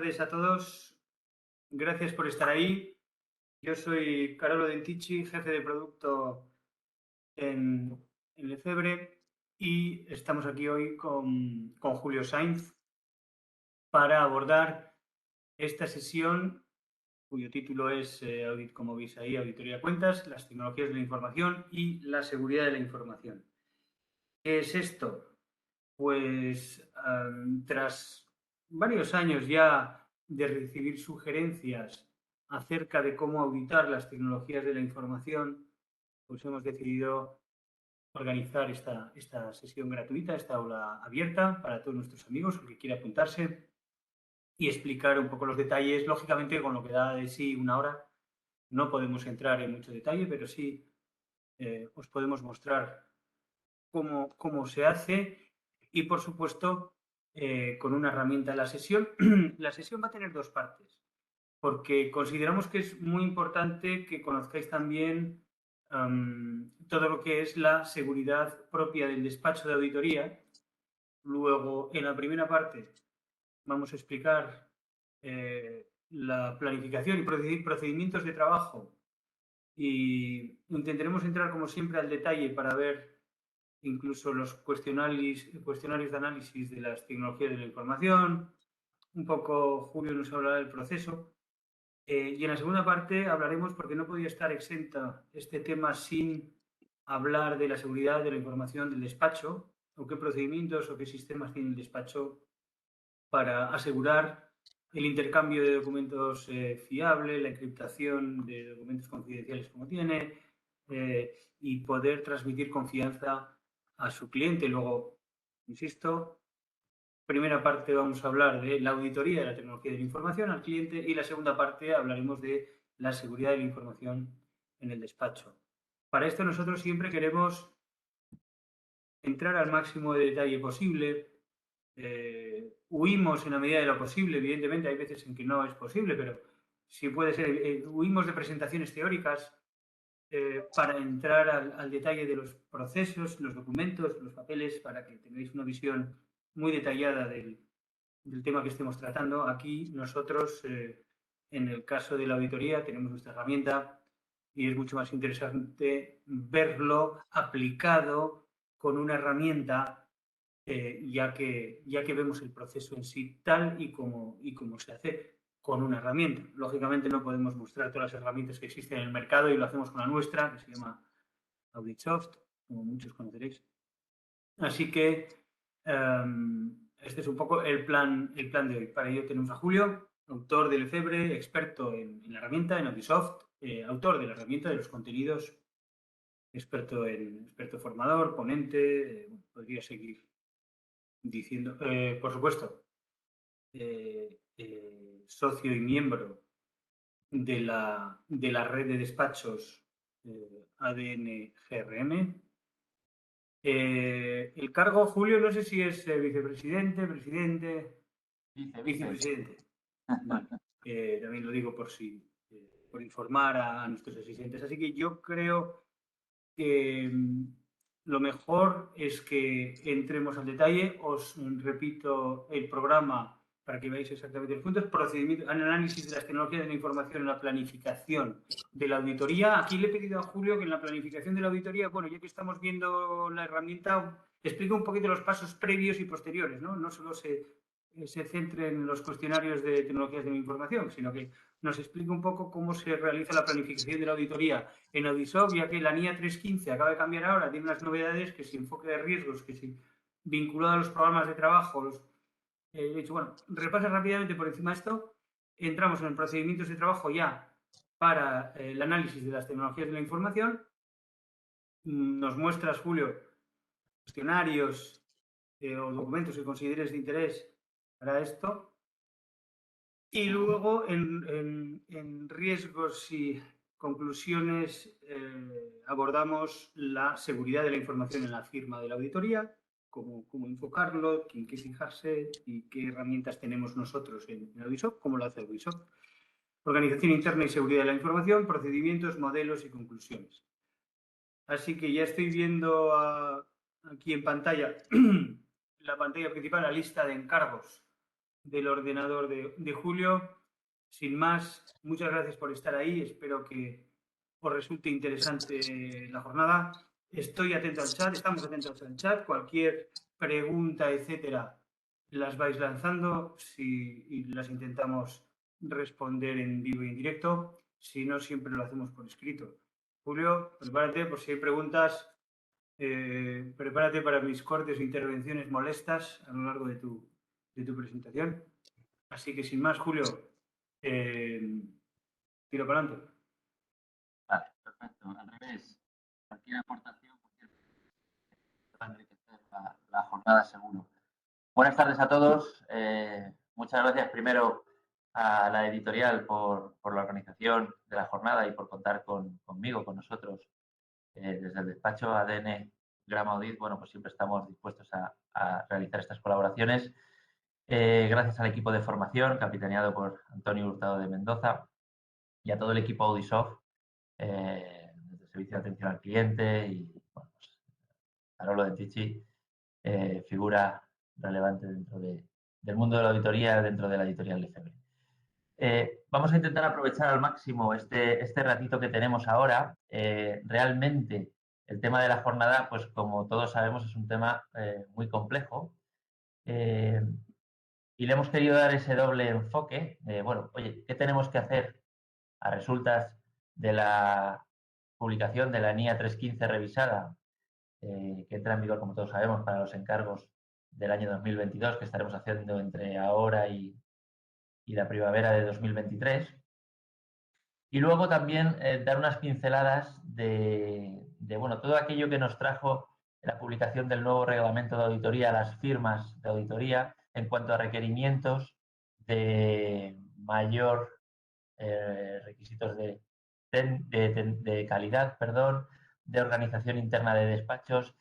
tardes a todos. Gracias por estar ahí. Yo soy Carolo Dentici, jefe de producto en Lefebvre, y estamos aquí hoy con Julio Sainz para abordar esta sesión cuyo título es, como veis ahí, Auditoría de Cuentas, las tecnologías de la información y la seguridad de la información. ¿Qué es esto? Pues tras varios años ya de recibir sugerencias acerca de cómo auditar las tecnologías de la información, pues hemos decidido organizar esta sesión gratuita, esta aula abierta para todos nuestros amigos, el que quiera apuntarse, y explicar un poco los detalles. Lógicamente, con lo que da de sí una hora, no podemos entrar en mucho detalle, pero sí os podemos mostrar cómo se hace y, por supuesto, con una herramienta en la sesión. La sesión va a tener dos partes, porque consideramos que es muy importante que conozcáis también todo lo que es la seguridad propia del despacho de auditoría. Luego, en la primera parte, vamos a explicar la planificación y procedimientos de trabajo, y intentaremos entrar, como siempre, al detalle para ver incluso los cuestionarios de análisis de las tecnologías de la información. Un poco Julio nos hablará del proceso. Y en la segunda parte hablaremos, porque no podía estar exenta este tema sin hablar de la seguridad de la información del despacho, o qué procedimientos o qué sistemas tiene el despacho para asegurar el intercambio de documentos fiable, la encriptación de documentos confidenciales como tiene, y poder transmitir confianza a su cliente. Luego, insisto, primera parte vamos a hablar de la auditoría de la tecnología de la información al cliente, y la segunda parte hablaremos de la seguridad de la información en el despacho. Para esto nosotros siempre queremos entrar al máximo de detalle posible. Huimos en la medida de lo posible, evidentemente hay veces en que no es posible, pero si puede ser, huimos de presentaciones teóricas para entrar al detalle de los procesos, los documentos, los papeles, para que tengáis una visión muy detallada del tema que estemos tratando. Aquí nosotros, en el caso de la auditoría, tenemos nuestra herramienta y es mucho más interesante verlo aplicado con una herramienta, ya que vemos el proceso en sí tal y como se hace con una herramienta. Lógicamente no podemos mostrar todas las herramientas que existen en el mercado, y lo hacemos con la nuestra, que se llama Auditsoft, como muchos conoceréis. Así que este es un poco el plan de hoy. Para ello tenemos a Julio, autor de Lefebvre, experto en la herramienta, en Auditsoft, autor de la herramienta de los contenidos, experto formador, ponente, podría seguir diciendo, por supuesto, socio y miembro de la red de despachos ADN GRM. El cargo, Julio, no sé si es vicepresidente, presidente, vicepresidente. Vale. También lo digo por informar a nuestros asistentes. Así que yo creo que lo mejor es que entremos al detalle. Os repito el programa para que veáis exactamente los puntos. Procedimiento, análisis de las tecnologías de la información en la planificación de la auditoría. Aquí le he pedido a Julio que en la planificación de la auditoría, bueno, ya que estamos viendo la herramienta, explique un poquito los pasos previos y posteriores, ¿no? No solo se centre en los cuestionarios de tecnologías de la información, sino que nos explique un poco cómo se realiza la planificación de la auditoría en Auditsoft, ya que la NIA 315 acaba de cambiar ahora, tiene unas novedades, que si enfoque de riesgos, que si vinculado a los programas de trabajo. He dicho, bueno, repasa rápidamente por encima de esto. Entramos en procedimientos de trabajo ya para el análisis de las tecnologías de la información. Nos muestras, Julio, cuestionarios o documentos que consideres de interés para esto. Y luego, en riesgos y conclusiones, abordamos la seguridad de la información en la firma de la auditoría, cómo enfocarlo, en qué fijarse y qué herramientas tenemos nosotros en Auditsoft, cómo lo hace Auditsoft. Organización interna y seguridad de la información, procedimientos, modelos y conclusiones. Así que ya estoy viendo aquí en pantalla la pantalla principal, la lista de encargos del ordenador de Julio. Sin más, muchas gracias por estar ahí. Espero que os resulte interesante la jornada. Estoy atento al chat, estamos atentos al chat. Cualquier pregunta, etcétera, las vais lanzando y las intentamos responder en vivo y en directo. Si no, siempre lo hacemos por escrito. Julio, prepárate por si hay preguntas. Prepárate para mis cortes o intervenciones molestas a lo largo de tu presentación. Así que sin más, Julio, tiro para adelante. Vale, perfecto. Al revés, cualquier aportación, va a enriquecer la jornada seguro. Buenas tardes a todos. Muchas gracias primero a la editorial por la organización de la jornada y por contar conmigo, con nosotros. Desde el despacho ADN Grama Audit, bueno, pues siempre estamos dispuestos a realizar estas colaboraciones. Gracias al equipo de formación, capitaneado por Antonio Hurtado de Mendoza, y a todo el equipo Audisoft, desde el servicio de atención al cliente, y bueno, pues, Carolo Dentici, figura relevante dentro del mundo de la auditoría, dentro de la editorial Lefebvre. Vamos a intentar aprovechar al máximo este ratito que tenemos ahora. Realmente el tema de la jornada, pues como todos sabemos, es un tema muy complejo. Y le hemos querido dar ese doble enfoque de, bueno, oye, ¿qué tenemos que hacer a resultas de la publicación de la NIA 315 revisada, que entra en vigor, como todos sabemos, para los encargos del año 2022, que estaremos haciendo entre ahora y la primavera de 2023? Y luego también dar unas pinceladas de, bueno, todo aquello que nos trajo la publicación del nuevo reglamento de auditoría a las firmas de auditoría en cuanto a requerimientos de mayor requisitos de calidad, perdón, de organización interna de despachos,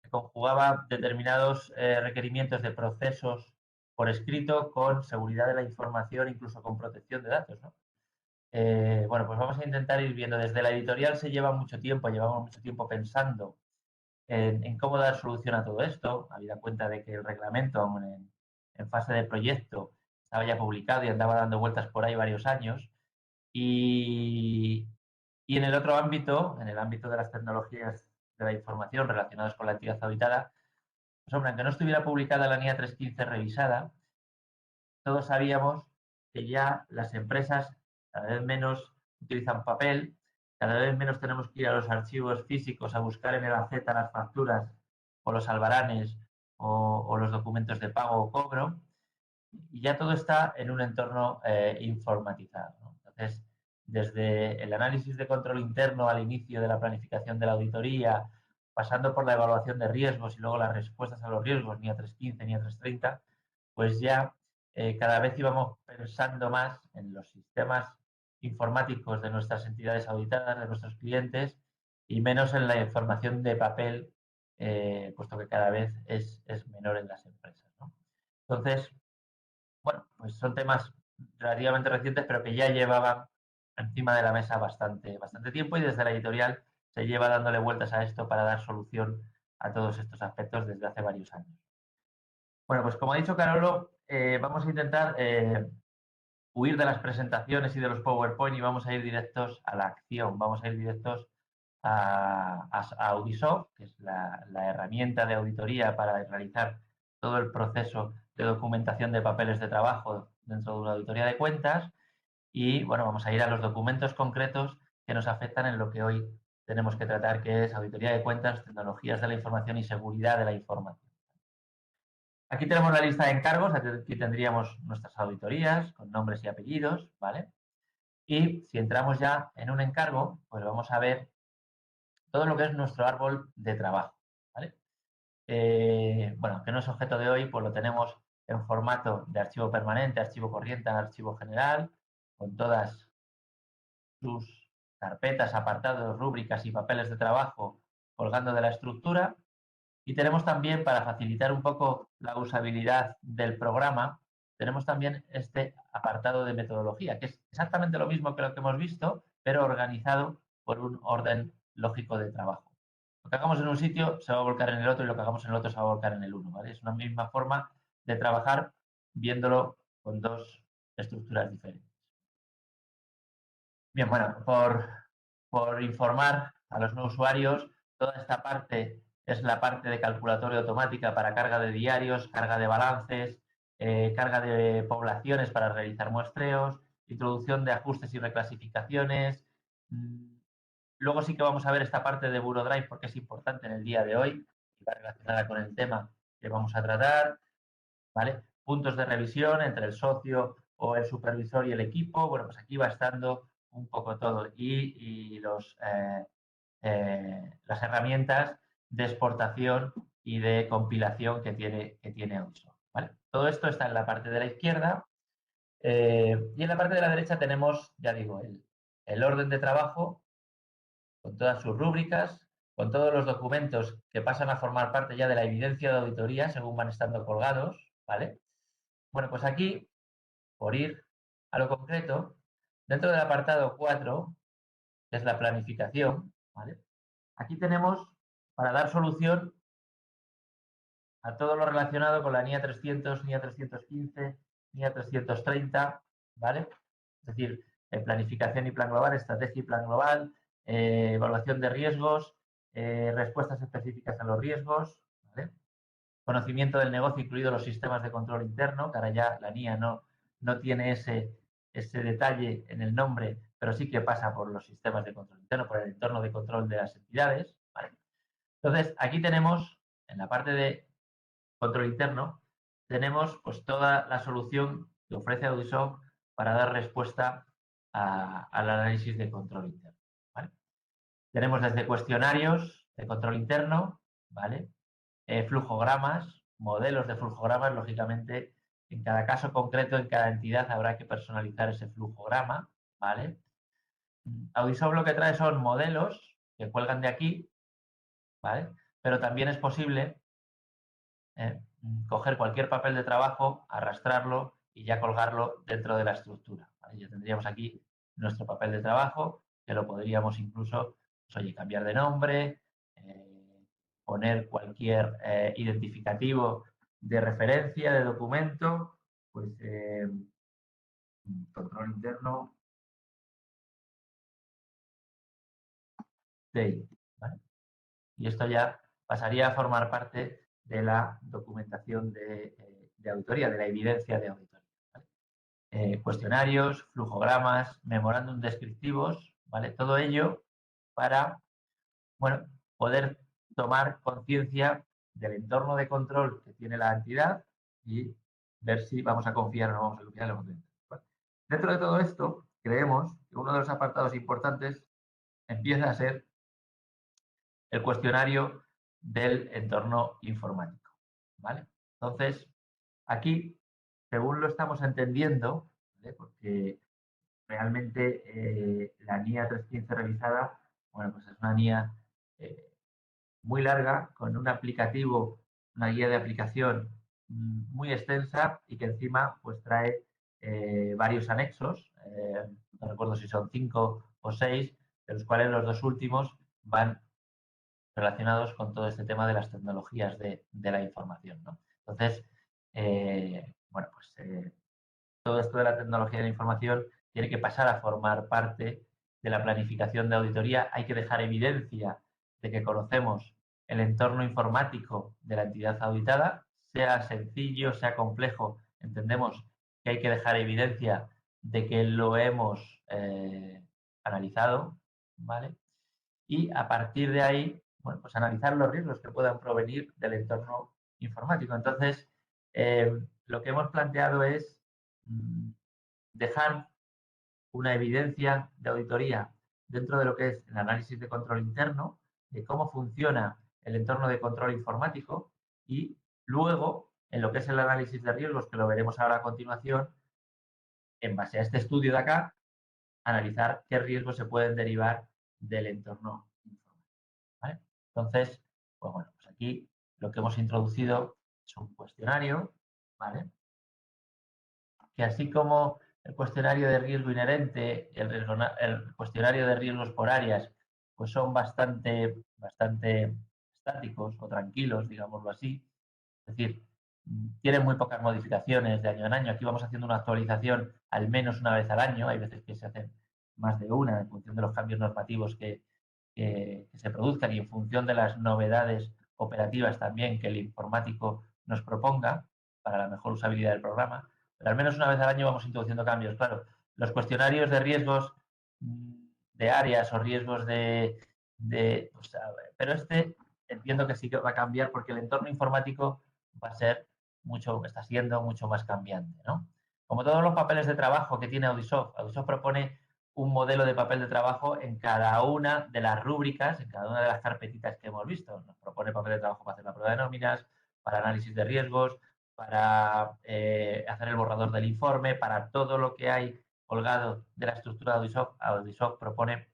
que conjugaba determinados requerimientos de procesos por escrito con seguridad de la información, incluso con protección de datos, ¿no? Bueno, pues vamos a intentar ir viendo. Desde la editorial se lleva mucho tiempo, llevamos mucho tiempo pensando en cómo dar solución a todo esto, habida cuenta de que el reglamento, aún en fase de proyecto, estaba ya publicado y andaba dando vueltas por ahí varios años. Y en el otro ámbito, en el ámbito de las tecnologías de la información relacionadas con la entidad auditada, pues hombre, aunque no estuviera publicada la NIA 315 revisada, todos sabíamos que ya las empresas cada vez menos utilizan papel, cada vez menos tenemos que ir a los archivos físicos a buscar en el AZ las facturas o los albaranes o los documentos de pago o cobro, y ya todo está en un entorno informatizado, ¿no? Entonces, desde el análisis de control interno al inicio de la planificación de la auditoría, pasando por la evaluación de riesgos y luego las respuestas a los riesgos, ni a 315 ni a 330, pues ya cada vez íbamos pensando más en los sistemas informáticos de nuestras entidades auditadas, de nuestros clientes, y menos en la información de papel, puesto que cada vez es menor en las empresas, ¿no? Entonces, bueno, pues son temas relativamente recientes, pero que ya llevaban encima de la mesa bastante tiempo, y desde la editorial se lleva dándole vueltas a esto para dar solución a todos estos aspectos desde hace varios años. Bueno, pues como ha dicho Carolo, vamos a intentar huir de las presentaciones y de los PowerPoint y vamos a ir directos a la acción. Vamos a ir directos a Audisoft, que es la herramienta de auditoría para realizar todo el proceso de documentación de papeles de trabajo dentro de una auditoría de cuentas. Y bueno, vamos a ir a los documentos concretos que nos afectan en lo que hoy tenemos que tratar, que es auditoría de cuentas, tecnologías de la información y seguridad de la información. Aquí tenemos la lista de encargos, aquí tendríamos nuestras auditorías con nombres y apellidos, ¿vale? Y si entramos ya en un encargo, pues vamos a ver todo lo que es nuestro árbol de trabajo, ¿vale? Bueno, que no es objeto de hoy, pues lo tenemos en formato de archivo permanente, archivo corriente, archivo general, con todas sus carpetas, apartados, rúbricas y papeles de trabajo colgando de la estructura. Y tenemos también, para facilitar un poco la usabilidad del programa, tenemos también este apartado de metodología, que es exactamente lo mismo que lo que hemos visto, pero organizado por un orden lógico de trabajo. Lo que hagamos en un sitio se va a volcar en el otro y lo que hagamos en el otro se va a volcar en el uno, ¿vale? Es una misma forma de trabajar viéndolo con dos estructuras diferentes. Bien, bueno, por informar a los no usuarios, toda esta parte es la parte de calculatoria automática para carga de diarios, carga de balances, carga de poblaciones para realizar muestreos, introducción de ajustes y reclasificaciones. Luego sí que vamos a ver esta parte de Bureau Drive porque es importante en el día de hoy y va relacionada con el tema que vamos a tratar. ¿Vale? Puntos de revisión entre el socio o el supervisor y el equipo. Bueno, pues aquí va estando un poco todo y las herramientas de exportación y de compilación que tiene Audisoft. ¿Vale? Todo esto está en la parte de la izquierda y en la parte de la derecha tenemos, ya digo, el orden de trabajo con todas sus rúbricas, con todos los documentos que pasan a formar parte ya de la evidencia de auditoría según van estando colgados, ¿vale? Bueno, pues aquí, por ir a lo concreto, dentro del apartado 4, que es la planificación, ¿vale? Aquí tenemos para dar solución a todo lo relacionado con la NIA 300, NIA 315, NIA 330, ¿vale? Es decir, planificación y plan global, estrategia y plan global, evaluación de riesgos, respuestas específicas a los riesgos, ¿vale? Conocimiento del negocio, incluidos los sistemas de control interno, que ahora ya la NIA no tiene ese detalle en el nombre, pero sí que pasa por los sistemas de control interno, por el entorno de control de las entidades. ¿Vale? Entonces, aquí tenemos, en la parte de control interno, tenemos pues toda la solución que ofrece Audisoft para dar respuesta al análisis de control interno. ¿Vale? Tenemos desde cuestionarios de control interno, ¿vale? Flujogramas, modelos de flujogramas, lógicamente, en cada caso concreto, en cada entidad habrá que personalizar ese flujograma, ¿vale? Audisoft lo que trae son modelos que cuelgan de aquí, ¿vale? Pero también es posible coger cualquier papel de trabajo, arrastrarlo y ya colgarlo dentro de la estructura. ¿Vale? Ya tendríamos aquí nuestro papel de trabajo, que lo podríamos incluso, pues, oye, cambiar de nombre, poner cualquier identificativo de referencia, de documento, pues control interno, DEI, ¿vale? Y esto ya pasaría a formar parte de la documentación de auditoría, de la evidencia de auditoría. ¿Vale? Cuestionarios, flujogramas, memorándum descriptivos, ¿vale? Todo ello para, bueno, poder tomar conciencia del entorno de control que tiene la entidad y ver si vamos a confiar o no vamos a confiar en los clientes. Bueno, dentro de todo esto, creemos que uno de los apartados importantes empieza a ser el cuestionario del entorno informático. ¿Vale? Entonces, aquí, según lo estamos entendiendo, ¿vale? Porque realmente la NIA 315 revisada, bueno, pues es una NIA muy larga, con un aplicativo, una guía de aplicación muy extensa y que encima pues trae varios anexos, no recuerdo si son 5 o 6, de los cuales los dos últimos van relacionados con todo este tema de las tecnologías de la información, ¿no? Entonces, bueno, pues todo esto de la tecnología de la información tiene que pasar a formar parte de la planificación de auditoría. Hay que dejar evidencia de que conocemos el entorno informático de la entidad auditada, sea sencillo, sea complejo. Entendemos que hay que dejar evidencia de que lo hemos analizado, ¿vale? Y a partir de ahí, bueno, pues analizar los riesgos que puedan provenir del entorno informático. Entonces, lo que hemos planteado es dejar una evidencia de auditoría dentro de lo que es el análisis de control interno, de cómo funciona el entorno de control informático y luego, en lo que es el análisis de riesgos, que lo veremos ahora a continuación, en base a este estudio de acá, analizar qué riesgos se pueden derivar del entorno informático. ¿Vale? Entonces, pues bueno, pues aquí lo que hemos introducido es un cuestionario, ¿vale? Que así como el cuestionario de riesgo inherente, el cuestionario de riesgos por áreas, pues son bastante estáticos o tranquilos, digámoslo así. Es decir, tienen muy pocas modificaciones de año en año. Aquí vamos haciendo una actualización al menos una vez al año. Hay veces que se hacen más de una en función de los cambios normativos que se produzcan y en función de las novedades operativas también que el informático nos proponga para la mejor usabilidad del programa. Pero al menos una vez al año vamos introduciendo cambios. Claro, los cuestionarios de riesgos de áreas o riesgos pues, pero entiendo que sí que va a cambiar porque el entorno informático va a ser está siendo mucho más cambiante, ¿no? Como todos los papeles de trabajo que tiene Audisoft, Audisoft propone un modelo de papel de trabajo en cada una de las rúbricas, en cada una de las carpetitas que hemos visto. Nos propone papel de trabajo para hacer la prueba de nóminas, para análisis de riesgos, para hacer el borrador del informe, para todo lo que hay colgado de la estructura de Audisoft. Audisoft propone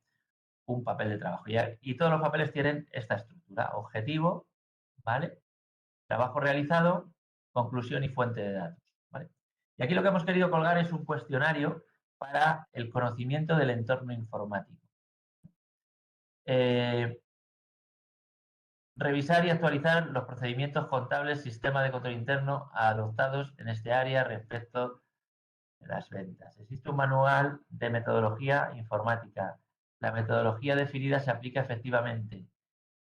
un papel de trabajo. Y todos los papeles tienen esta estructura: objetivo, ¿vale? Trabajo realizado, conclusión y fuente de datos, ¿vale? Y aquí lo que hemos querido colgar es un cuestionario para el conocimiento del entorno informático. Revisar y actualizar los procedimientos contables, sistema de control interno adoptados en este área respecto de las ventas. Existe un manual de metodología informática. La metodología definida se aplica efectivamente.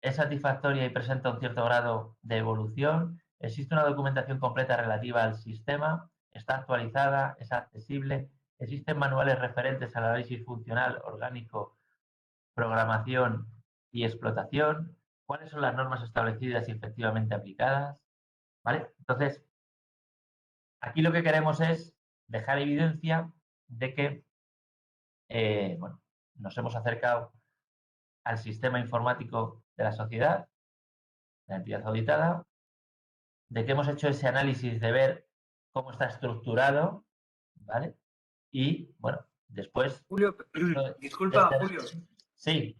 Es satisfactoria y presenta un cierto grado de evolución. Existe una documentación completa relativa al sistema. Está actualizada, es accesible. Existen manuales referentes al análisis funcional, orgánico, programación y explotación. ¿Cuáles son las normas establecidas y efectivamente aplicadas? ¿Vale? Entonces, aquí lo que queremos es dejar evidencia de que bueno, nos hemos acercado al sistema informático de la sociedad, de la entidad auditada, de que hemos hecho ese análisis de ver cómo está estructurado, ¿vale? Y, bueno, después... Julio, disculpa, Julio. Sí.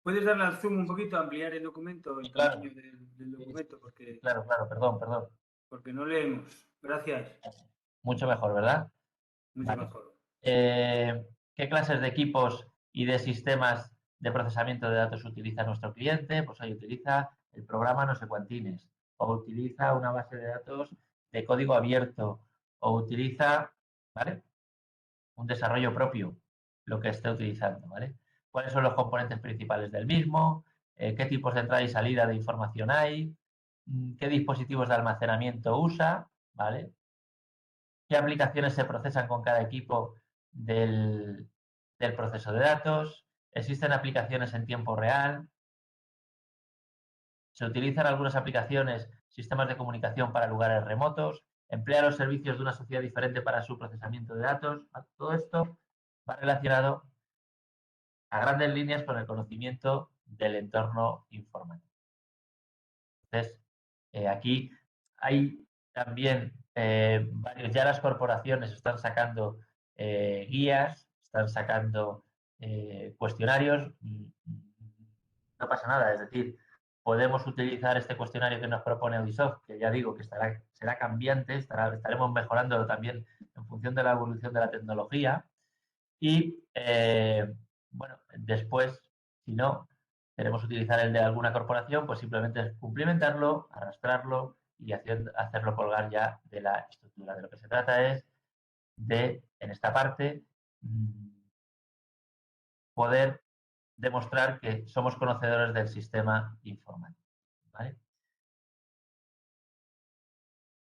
¿Puedes darle al zoom un poquito, ampliar el documento, el Claro. tamaño del documento? Porque, claro, perdón. Porque no leemos. Gracias. Mucho mejor, ¿verdad? Mucho mejor. ¿Qué clases de equipos y de sistemas de procesamiento de datos utiliza nuestro cliente? Pues ahí utiliza el programa no sé cuantines, o utiliza una base de datos de código abierto, o utiliza, ¿vale?, un desarrollo propio, lo que esté utilizando, ¿vale? ¿Cuáles son los componentes principales del mismo? ¿Qué tipos de entrada y salida de información hay? ¿Qué dispositivos de almacenamiento usa? ¿Vale? ¿Qué aplicaciones se procesan con cada equipo del proceso de datos? ¿Existen aplicaciones en tiempo real? ¿Se utilizan algunas aplicaciones, sistemas de comunicación para lugares remotos? ¿Emplea los servicios de una sociedad diferente para su procesamiento de datos? Todo esto va relacionado a grandes líneas con el conocimiento del entorno informático. Entonces, aquí hay también varios, ya las corporaciones están sacando guías, están sacando cuestionarios. No pasa nada, es decir, podemos utilizar este cuestionario que nos propone Audisoft, que ya digo que será cambiante, estaremos mejorándolo también en función de la evolución de la tecnología. Y, bueno, después, si no queremos utilizar el de alguna corporación, pues simplemente es cumplimentarlo, arrastrarlo y hacerlo colgar ya de la estructura. De lo que se trata es de, en esta parte, poder demostrar que somos conocedores del sistema informático, ¿vale?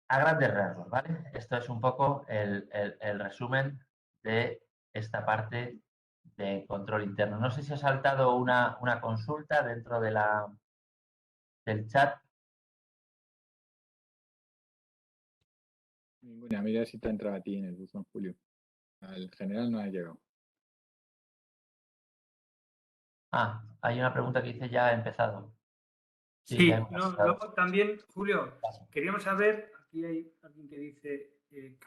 A grandes rasgos, ¿vale? Esto es un poco el resumen de esta parte de control interno. No sé si ha saltado una consulta dentro de del chat. Ninguna, mira si te ha entrado a ti en el buzón, Julio. Al general no ha llegado. Ah, hay una pregunta que dice ya ha empezado. Sí, luego también, Julio, queríamos saber, aquí hay alguien que dice,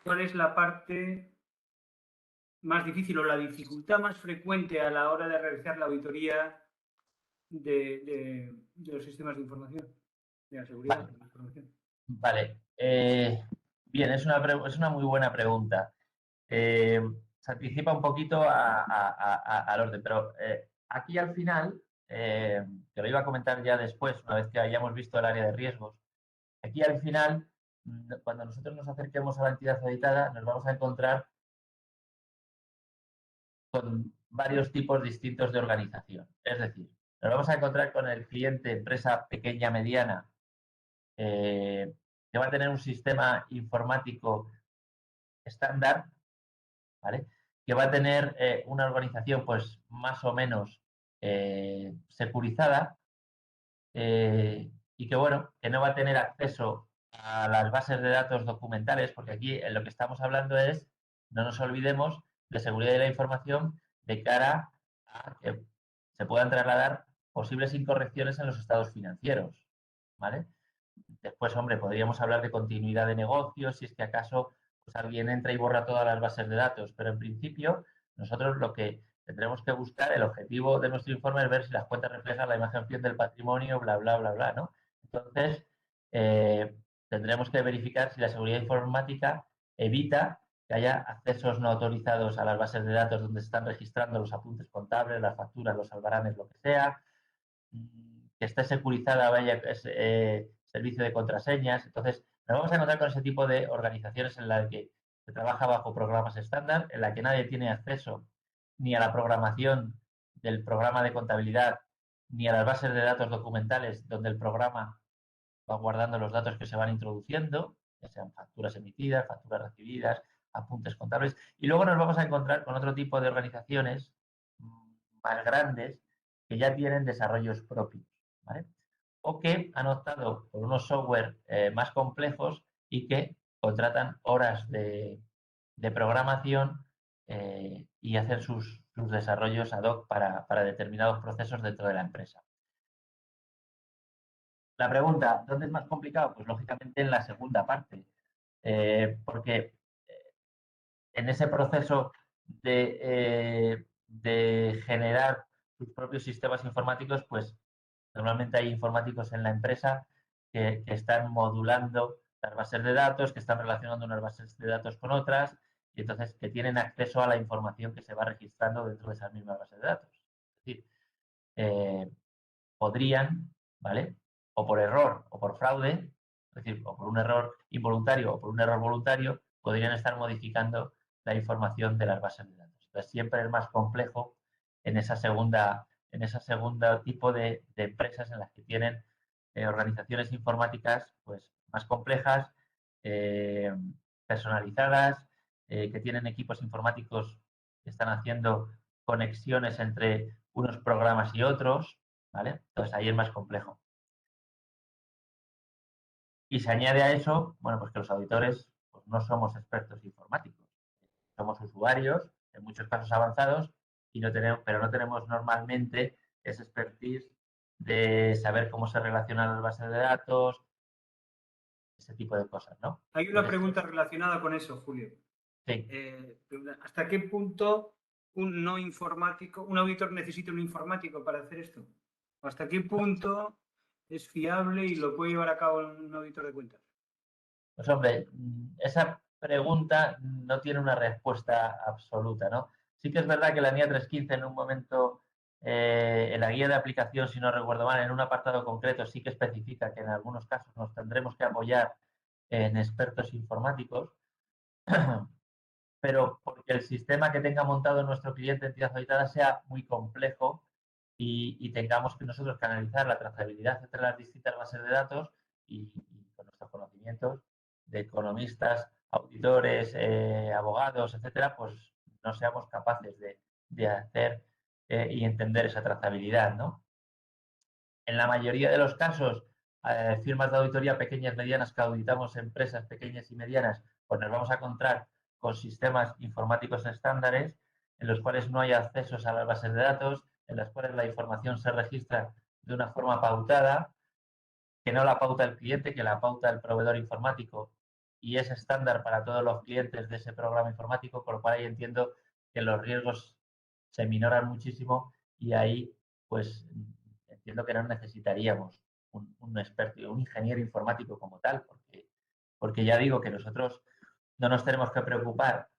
¿cuál es la parte más difícil o la dificultad más frecuente a la hora de realizar la auditoría de los sistemas de información, de la seguridad de la información? Vale. Bien, es una muy buena pregunta. Se anticipa un poquito al orden, pero aquí al final, te lo iba a comentar ya después, una vez que hayamos visto el área de riesgos, aquí al final cuando nosotros nos acerquemos a la entidad auditada, nos vamos a encontrar con varios tipos distintos de organización. Es decir, nos vamos a encontrar con el cliente, empresa pequeña, mediana, que va a tener un sistema informático estándar, ¿vale? Que va a tener una organización pues más o menos securizada y que bueno, que no va a tener acceso a las bases de datos documentales, porque aquí en lo que estamos hablando es, no nos olvidemos, de seguridad de la información de cara a que se puedan trasladar posibles incorrecciones en los estados financieros, ¿vale? Después, hombre, podríamos hablar de continuidad de negocios, si es que acaso pues, alguien entra y borra todas las bases de datos, pero en principio nosotros lo que tendremos que buscar, el objetivo de nuestro informe es ver si las cuentas reflejan la imagen fiel del patrimonio, bla, bla, bla, bla, ¿no? Entonces, tendremos que verificar si la seguridad informática evita que haya accesos no autorizados a las bases de datos donde se están registrando los apuntes contables, las facturas, los albaranes, lo que sea, que esté securizada, vaya servicio de contraseñas. Entonces, nos vamos a encontrar con ese tipo de organizaciones en las que se trabaja bajo programas estándar, en la que nadie tiene acceso ni a la programación del programa de contabilidad, ni a las bases de datos documentales donde el programa va guardando los datos que se van introduciendo, ya sean facturas emitidas, facturas recibidas, apuntes contables. Y luego nos vamos a encontrar con otro tipo de organizaciones más grandes que ya tienen desarrollos propios, ¿vale? O que han optado por unos software más complejos y que contratan horas de programación y hacen sus desarrollos ad hoc para determinados procesos dentro de la empresa. La pregunta, ¿dónde es más complicado? Pues lógicamente en la segunda parte, porque en ese proceso de generar sus propios sistemas informáticos, pues normalmente hay informáticos en la empresa que están modulando las bases de datos, que están relacionando unas bases de datos con otras, y entonces que tienen acceso a la información que se va registrando dentro de esas mismas bases de datos. Es decir, podrían, ¿vale? O por error o por fraude, es decir, o por un error involuntario o por un error voluntario, podrían estar modificando la información de las bases de datos. Entonces, siempre es más complejo en esa segunda tipo de empresas en las que tienen organizaciones informáticas pues, más complejas, personalizadas, que tienen equipos informáticos que están haciendo conexiones entre unos programas y otros, ¿vale? Entonces ahí es más complejo. Y se añade a eso, bueno, pues que los auditores pues, no somos expertos informáticos, somos usuarios, en muchos casos avanzados, y no tenemos, pero no tenemos normalmente ese expertise de saber cómo se relacionan las bases de datos, ese tipo de cosas, ¿no? Hay una pregunta relacionada con eso, Julio. Sí. ¿Hasta qué punto un no informático, un auditor necesita un informático para hacer esto? ¿Hasta qué punto es fiable y lo puede llevar a cabo un auditor de cuentas? Pues hombre, esa pregunta no tiene una respuesta absoluta, ¿no? Sí que es verdad que la NIA 315 en un momento, en la guía de aplicación, si no recuerdo mal, en un apartado concreto sí que especifica que en algunos casos nos tendremos que apoyar en expertos informáticos, pero porque el sistema que tenga montado nuestro cliente entidad auditada sea muy complejo y tengamos que nosotros que analizar la trazabilidad entre las distintas bases de datos y con nuestros conocimientos de economistas, auditores, abogados, etcétera, pues no seamos capaces de hacer y entender esa trazabilidad, ¿no? En la mayoría de los casos, firmas de auditoría pequeñas, medianas, que auditamos empresas pequeñas y medianas, pues nos vamos a encontrar con sistemas informáticos estándares en los cuales no hay accesos a las bases de datos, en las cuales la información se registra de una forma pautada, que no la pauta el cliente, que la pauta el proveedor informático y es estándar para todos los clientes de ese programa informático, por lo cual ahí entiendo que los riesgos se minoran muchísimo y ahí pues entiendo que no necesitaríamos un experto, un ingeniero informático como tal, porque ya digo que nosotros no nos tenemos que preocupar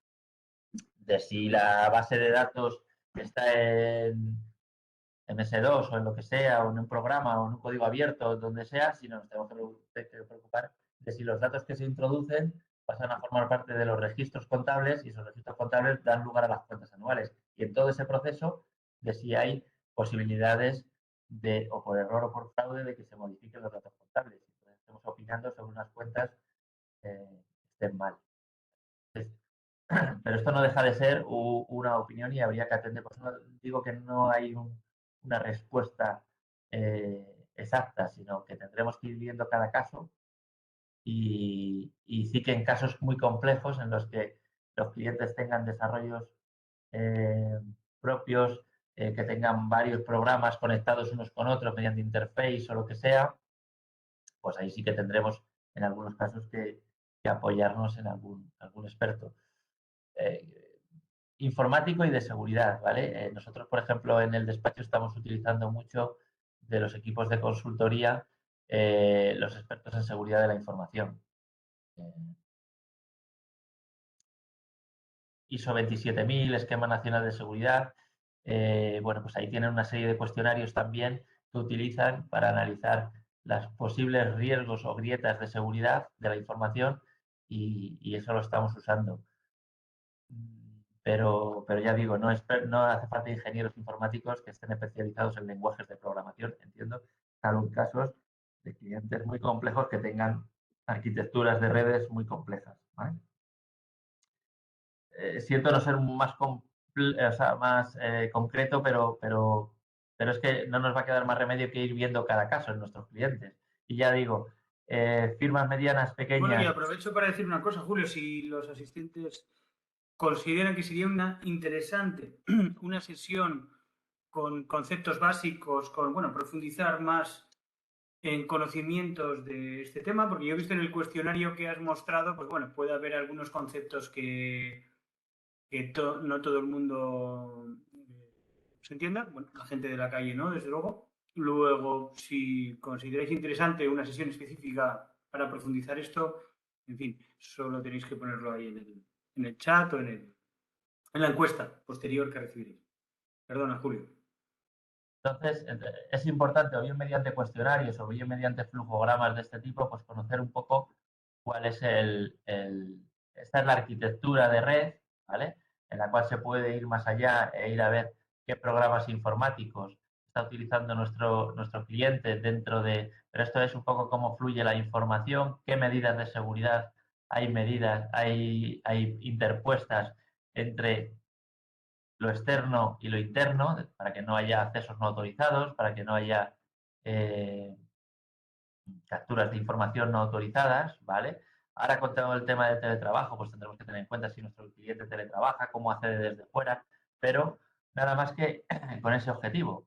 de si la base de datos está en MS2 o en lo que sea, o en un programa o en un código abierto, donde sea, sino nos tenemos que preocupar de si los datos que se introducen pasan a formar parte de los registros contables y esos registros contables dan lugar a las cuentas anuales. Y en todo ese proceso de si hay posibilidades de, o por error o por fraude, de que se modifiquen los datos contables. Entonces, estamos opinando sobre unas cuentas estén mal. Entonces, pero esto no deja de ser una opinión y habría que atender. Pues no digo que no hay una respuesta exacta, sino que tendremos que ir viendo cada caso y sí que en casos muy complejos en los que los clientes tengan desarrollos eh, propios, que tengan varios programas conectados unos con otros mediante interface o lo que sea, pues ahí sí que tendremos en algunos casos que apoyarnos en algún experto. Informático y de seguridad, ¿vale? Nosotros, por ejemplo, en el despacho estamos utilizando mucho de los equipos de consultoría, los expertos en seguridad de la información. ISO 27000, Esquema Nacional de Seguridad. Bueno, pues ahí tienen una serie de cuestionarios también que utilizan para analizar los posibles riesgos o grietas de seguridad de la información y eso lo estamos usando. Pero ya digo, no hace falta ingenieros informáticos que estén especializados en lenguajes de programación, entiendo, salvo en casos de clientes muy complejos que tengan arquitecturas de redes muy complejas. ¿Vale? Siento no ser más concreto, pero es que no nos va a quedar más remedio que ir viendo cada caso en nuestros clientes. Y ya digo, firmas medianas, Bueno, y pequeñas. aprovecho para decir una cosa, Julio, si los asistentes consideran que sería una interesante una sesión con conceptos básicos, con, bueno, profundizar más en conocimientos de este tema, porque yo he visto en el cuestionario que has mostrado, pues bueno, puede haber algunos conceptos que no todo el mundo se entienda, bueno, la gente de la calle no, desde luego. Luego, si consideráis interesante una sesión específica para profundizar esto, en fin, solo tenéis que ponerlo ahí en el chat o en la encuesta posterior que recibiréis. Perdona, Julio. Entonces, es importante, o bien mediante cuestionarios o bien mediante flujogramas de este tipo, pues conocer un poco cuál es esta es la arquitectura de red, ¿vale? En la cual se puede ir más allá e ir a ver qué programas informáticos está utilizando nuestro cliente dentro de... Pero esto es un poco cómo fluye la información, qué medidas de seguridad hay interpuestas entre lo externo y lo interno, para que no haya accesos no autorizados, para que no haya capturas de información no autorizadas, ¿vale? Ahora con todo el tema del teletrabajo, pues tendremos que tener en cuenta si nuestro cliente teletrabaja, cómo accede desde fuera, pero nada más que con ese objetivo,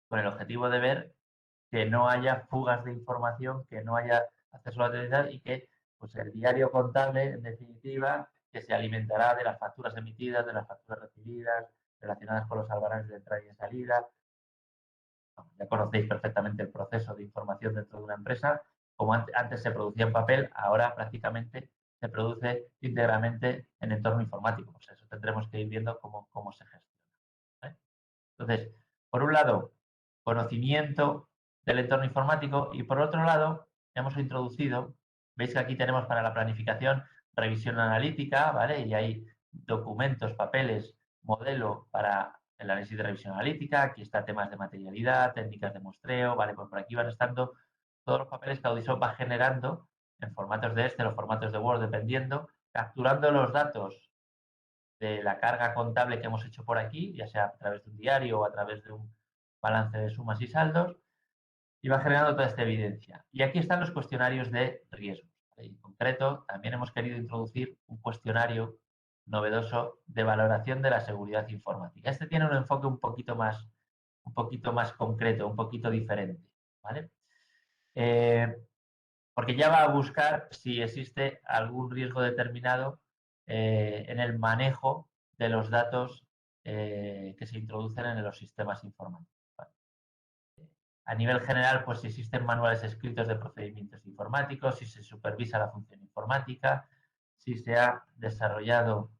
con el objetivo de ver que no haya fugas de información, que no haya acceso a la autoridad y que pues, el diario contable, en definitiva, que se alimentará de las facturas emitidas, de las facturas recibidas, relacionadas con los albaranes de entrada y de salida. Ya conocéis perfectamente el proceso de información dentro de una empresa. Como antes se producía en papel, ahora prácticamente se produce íntegramente en entorno informático. Pues eso tendremos que ir viendo cómo se gestiona. ¿Vale? Entonces, por un lado, conocimiento del entorno informático y por otro lado, hemos introducido, veis que aquí tenemos para la planificación revisión analítica, ¿vale? Y hay documentos, papeles, modelo para el análisis de revisión analítica, aquí está temas de materialidad, técnicas de muestreo, ¿vale? Pues por aquí van estando todos los papeles que Audisoft va generando en formatos de Excel o formatos de Word, dependiendo, capturando los datos de la carga contable que hemos hecho por aquí, ya sea a través de un diario o a través de un balance de sumas y saldos, y va generando toda esta evidencia. Y aquí están los cuestionarios de riesgos. En concreto, también hemos querido introducir un cuestionario novedoso de valoración de la seguridad informática. Este tiene un enfoque un poquito más concreto, un poquito diferente. ¿Vale? Porque ya va a buscar si existe algún riesgo determinado en el manejo de los datos que se introducen en los sistemas informáticos. ¿Vale? A nivel general, pues si existen manuales escritos de procedimientos informáticos, si se supervisa la función informática, si se ha desarrollado,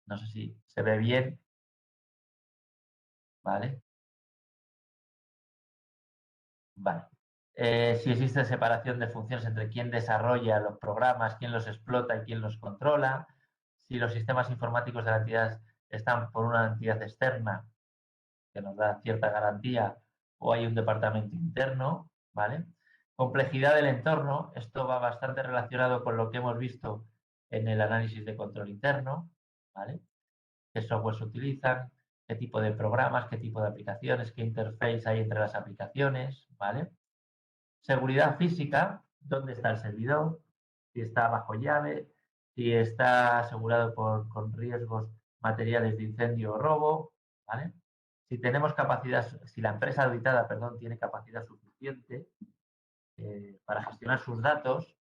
no sé si se ve bien, ¿vale? Vale. si existe separación de funciones entre quién desarrolla los programas, quién los explota y quién los controla, si los sistemas informáticos de la entidad están por una entidad externa que nos da cierta garantía o hay un departamento interno, ¿vale? Complejidad del entorno, esto va bastante relacionado con lo que hemos visto en el análisis de control interno, ¿vale? ¿Qué software se utilizan? ¿Qué tipo de programas? ¿Qué tipo de aplicaciones? ¿Qué interface hay entre las aplicaciones? ¿Vale? Seguridad física, ¿dónde está el servidor? Si está bajo llave, si está asegurado con riesgos materiales de incendio o robo, ¿vale? Si tenemos capacidad, si la empresa auditada, perdón, tiene capacidad suficiente para gestionar sus datos,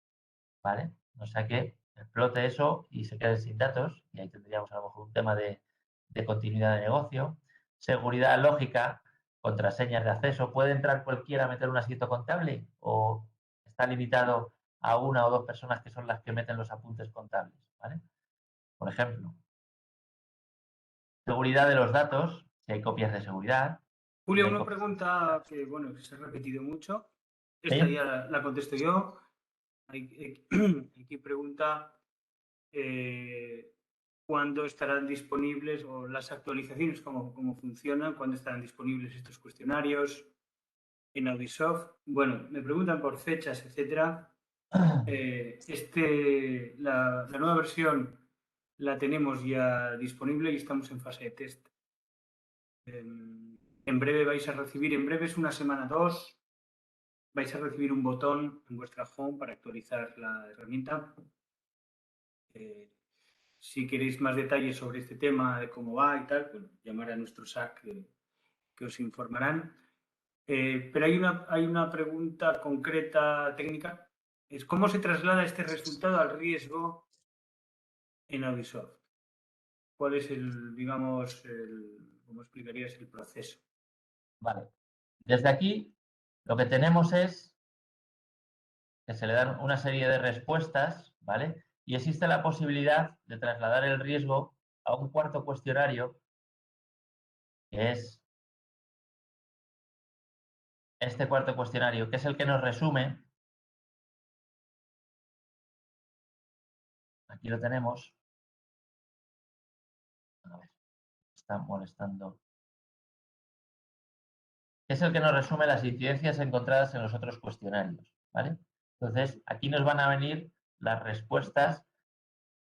¿vale? O sea que explote eso y se quede sin datos, y ahí tendríamos a lo mejor un tema de continuidad de negocio. Seguridad lógica, contraseñas de acceso. ¿Puede entrar cualquiera a meter un asiento contable o está limitado a una o dos personas que son las que meten los apuntes contables? ¿Vale? Por ejemplo, seguridad de los datos, si hay copias de seguridad. Julio, una pregunta que, bueno, que se ha repetido mucho. Esta ¿Sí? ya la contesto yo. Aquí pregunta cuándo estarán disponibles o las actualizaciones, cómo funcionan, cuándo estarán disponibles estos cuestionarios en Audisoft. Bueno, me preguntan por fechas, etcétera. La nueva versión la tenemos ya disponible y estamos en fase de test. En breve vais a recibir, en breve es una semana, 2, vais a recibir un botón en vuestra home para actualizar la herramienta. Si queréis más detalles sobre este tema, de cómo va y tal, pues llamar a nuestro SAC que os informarán. Pero hay una pregunta concreta técnica. Es ¿cómo se traslada este resultado al riesgo en Audisoft? ¿Cuál es digamos, cómo explicarías el proceso? Vale. Desde aquí lo que tenemos es que se le dan una serie de respuestas, ¿vale? Y existe la posibilidad de trasladar el riesgo a un cuarto cuestionario, que es este cuarto cuestionario, que es el que nos resume. Aquí lo tenemos. A ver, está molestando. Es el que nos resume las incidencias encontradas en los otros cuestionarios, ¿vale? Entonces, aquí nos van a venir las respuestas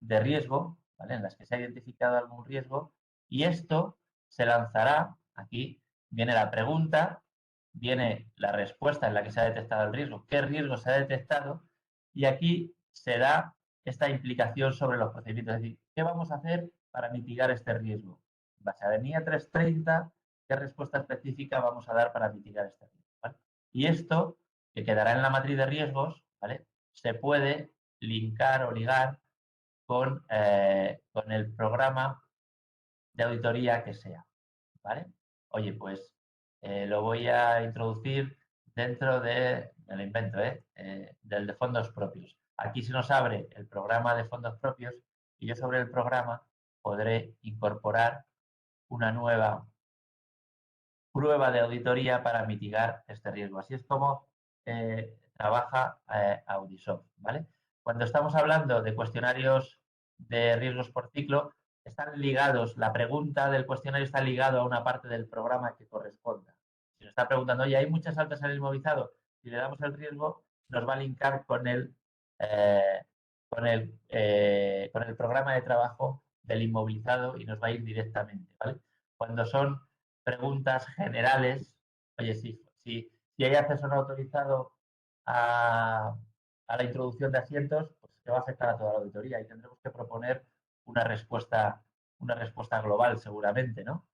de riesgo, ¿vale? En las que se ha identificado algún riesgo, y esto se lanzará, aquí viene la pregunta, viene la respuesta en la que se ha detectado el riesgo, qué riesgo se ha detectado, y aquí se da esta implicación sobre los procedimientos, es decir, ¿qué vamos a hacer para mitigar este riesgo? En base a la NIA 330, ¿qué respuesta específica vamos a dar para mitigar este riesgo? ¿Vale? Y esto, que quedará en la matriz de riesgos, ¿vale? Se puede linkar o ligar con el programa de auditoría que sea, ¿vale? Oye, pues lo voy a introducir dentro me lo invento, del de fondos propios. Aquí se nos abre el programa de fondos propios y yo sobre el programa podré incorporar una nueva prueba de auditoría para mitigar este riesgo. Así es como trabaja Audisoft, ¿vale? Cuando estamos hablando de cuestionarios de riesgos por ciclo, están ligados, la pregunta del cuestionario está ligado a una parte del programa que corresponda. Si nos está preguntando, oye, hay muchas altas en el inmovilizado, si le damos el riesgo, nos va a linkar con con el programa de trabajo del inmovilizado y nos va a ir directamente, ¿vale? Cuando son preguntas generales, oye, si hay acceso no autorizado a la introducción de asientos, pues se va a afectar a toda la auditoría y tendremos que proponer una respuesta global seguramente, ¿no?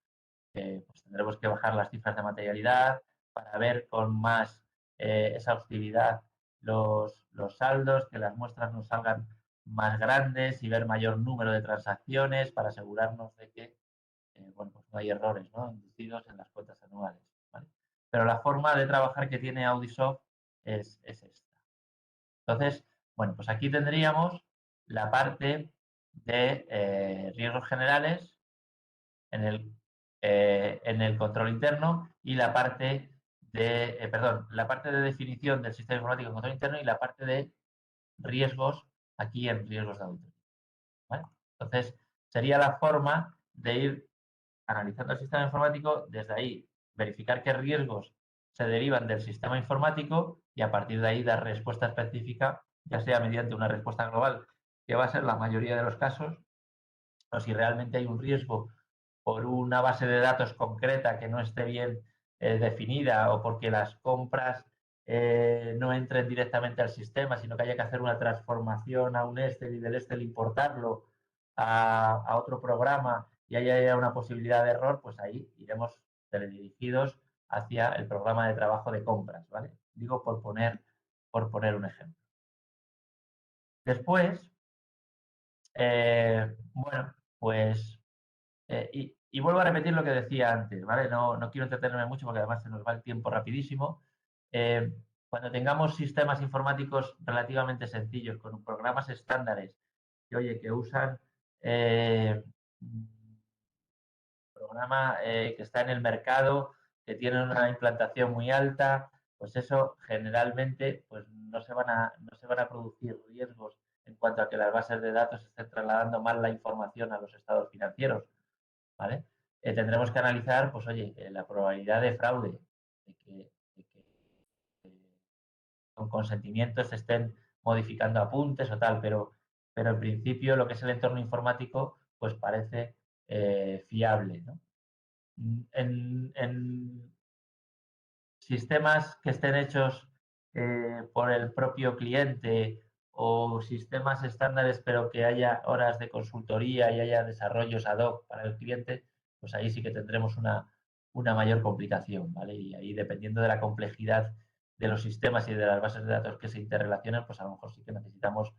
Pues tendremos que bajar las cifras de materialidad para ver con más exhaustividad los saldos, que las muestras nos salgan más grandes y ver mayor número de transacciones para asegurarnos de que bueno, pues no hay errores, ¿no?, inducidos en las cuentas anuales, ¿vale? Pero la forma de trabajar que tiene Audisoft es esta. Entonces, bueno, pues aquí tendríamos la parte de riesgos generales en el control interno y la parte la parte de definición del sistema informático de control interno y la parte de riesgos aquí en riesgos de auditoría. ¿Vale? Entonces, sería la forma de ir analizando el sistema informático, desde ahí verificar qué riesgos se derivan del sistema informático y a partir de ahí dar respuesta específica, ya sea mediante una respuesta global, que va a ser la mayoría de los casos, o si realmente hay un riesgo por una base de datos concreta que no esté bien definida o porque las compras no entren directamente al sistema, sino que haya que hacer una transformación a un Excel y del Excel importarlo a otro programa y haya una posibilidad de error, pues ahí iremos teledirigidos hacia el programa de trabajo de compras, ¿vale? Digo por poner un ejemplo. Después, bueno, pues y vuelvo a repetir lo que decía antes, ¿vale? No quiero entretenerme mucho porque además se nos va el tiempo rapidísimo. Cuando tengamos sistemas informáticos relativamente sencillos, con programas estándares, que usan programa que está en el mercado, que tiene una implantación muy alta, pues eso generalmente pues no se van a producir riesgos en cuanto a que las bases de datos estén trasladando mal la información a los estados financieros, ¿vale? Tendremos que analizar, pues oye, la probabilidad de fraude, de que con consentimientos se estén modificando apuntes o tal, pero en principio lo que es el entorno informático, pues parece fiable, ¿no? En sistemas que estén hechos por el propio cliente o sistemas estándares, pero que haya horas de consultoría y haya desarrollos ad hoc para el cliente, pues ahí sí que tendremos una mayor complicación, ¿vale? Y ahí, dependiendo de la complejidad de los sistemas y de las bases de datos que se interrelacionan, pues a lo mejor sí que necesitamos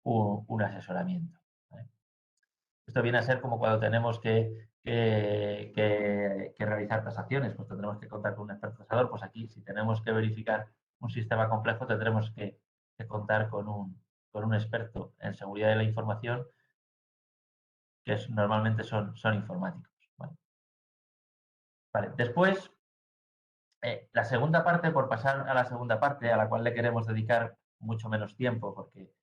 un asesoramiento, ¿vale? Esto viene a ser como cuando tenemos que realizar tasaciones, pues tendremos que contar con un experto tasador. Pues aquí, si tenemos que verificar un sistema complejo, tendremos que contar con un experto en seguridad de la información, que normalmente son informáticos. ¿Vale? Vale. Después, la segunda parte, por pasar a la segunda parte, a la cual le queremos dedicar mucho menos tiempo, porque